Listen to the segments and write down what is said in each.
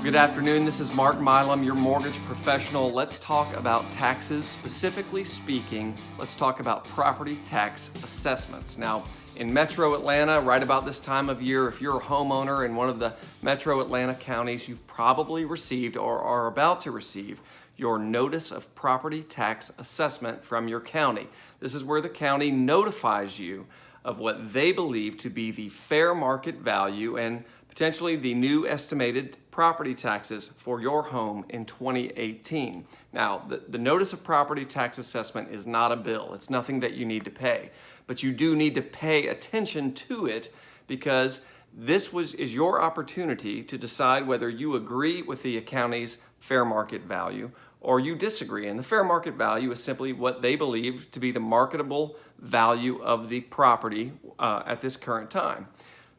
Good afternoon. This is Mark Milam, your mortgage professional. Let's talk about taxes. Specifically speaking, let's talk about property tax assessments. Now, in Metro Atlanta, right about this time of year, if you're a homeowner in one of the Metro Atlanta counties, you've probably received or are about to receive your notice of property tax assessment from your county. This is where the county notifies you of what they believe to be the fair market value and potentially the new estimated property taxes for your home in 2018. Now, the notice of property tax assessment is not a bill. It's nothing that you need to pay, but you do need to pay attention to it because this is your opportunity to decide whether you agree with the county's fair market value or you disagree. And the fair market value is simply what they believe to be the marketable value of the property at this current time.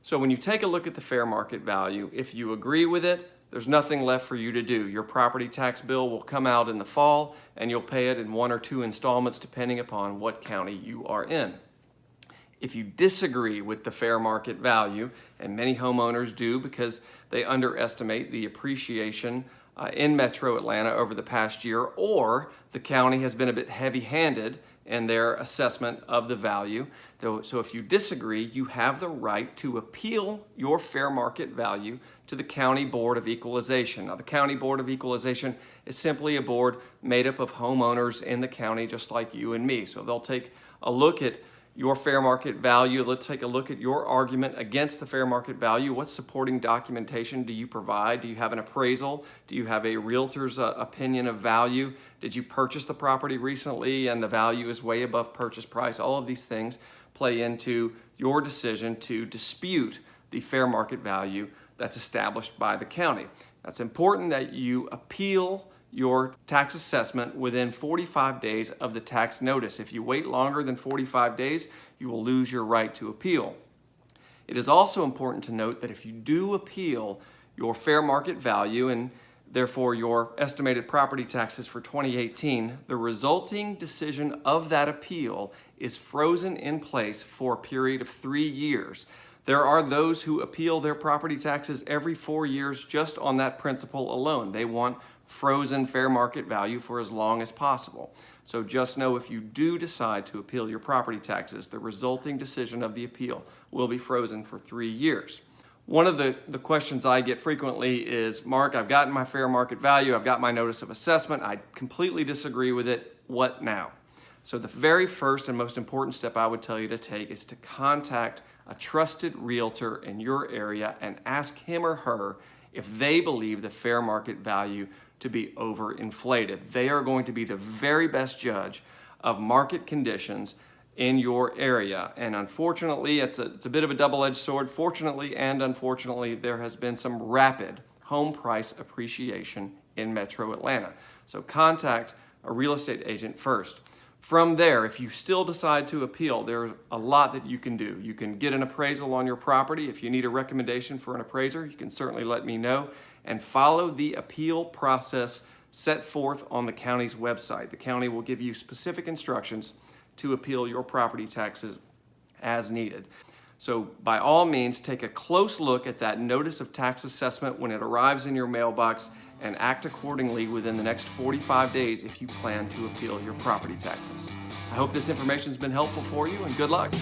So when you take a look at the fair market value, if you agree with it, there's nothing left for you to do. Your property tax bill will come out in the fall and you'll pay it in 1 or 2 installments depending upon what county you are in. If you disagree with the fair market value, and many homeowners do because they underestimate the appreciation in Metro Atlanta over the past year, or the county has been a bit heavy-handed in their assessment of the value. So if you disagree, you have the right to appeal your fair market value to the County Board of Equalization. Now, the County Board of Equalization is simply a board made up of homeowners in the county just like you and me. So they'll take a look at your fair market value. Let's take a look at your argument against the fair market value. What supporting documentation do you provide? Do you have an appraisal? Do you have a realtor's opinion of value? Did you purchase the property recently and the value is way above purchase price? All of these things play into your decision to dispute the fair market value that's established by the county. That's important that you appeal your tax assessment within 45 days of the tax notice. If you wait longer than 45 days, you will lose your right to appeal. It is also important to note that if you do appeal your fair market value and therefore your estimated property taxes for 2018, the resulting decision of that appeal is frozen in place for a period of 3 years. There are those who appeal their property taxes every 4 years just on that principle alone. They want frozen fair market value for as long as possible. So just know if you do decide to appeal your property taxes, the resulting decision of the appeal will be frozen for 3 years. One of the questions I get frequently is, Mark, I've gotten my fair market value, I've got my notice of assessment, I completely disagree with it, what now? So the very first and most important step I would tell you to take is to contact a trusted realtor in your area and ask him or her if they believe the fair market value to be overinflated. They are going to be the very best judge of market conditions in your area. And unfortunately, it's a bit of a double-edged sword. Fortunately and unfortunately, there has been some rapid home price appreciation in Metro Atlanta. So contact a real estate agent first. From there, if you still decide to appeal, there's a lot that you can do. You can get an appraisal on your property. If you need a recommendation for an appraiser, you can certainly let me know. And follow the appeal process set forth on the county's website. The county will give you specific instructions to appeal your property taxes as needed. So by all means, take a close look at that notice of tax assessment when it arrives in your mailbox and act accordingly within the next 45 days if you plan to appeal your property taxes. I hope this information has been helpful for you, and good luck.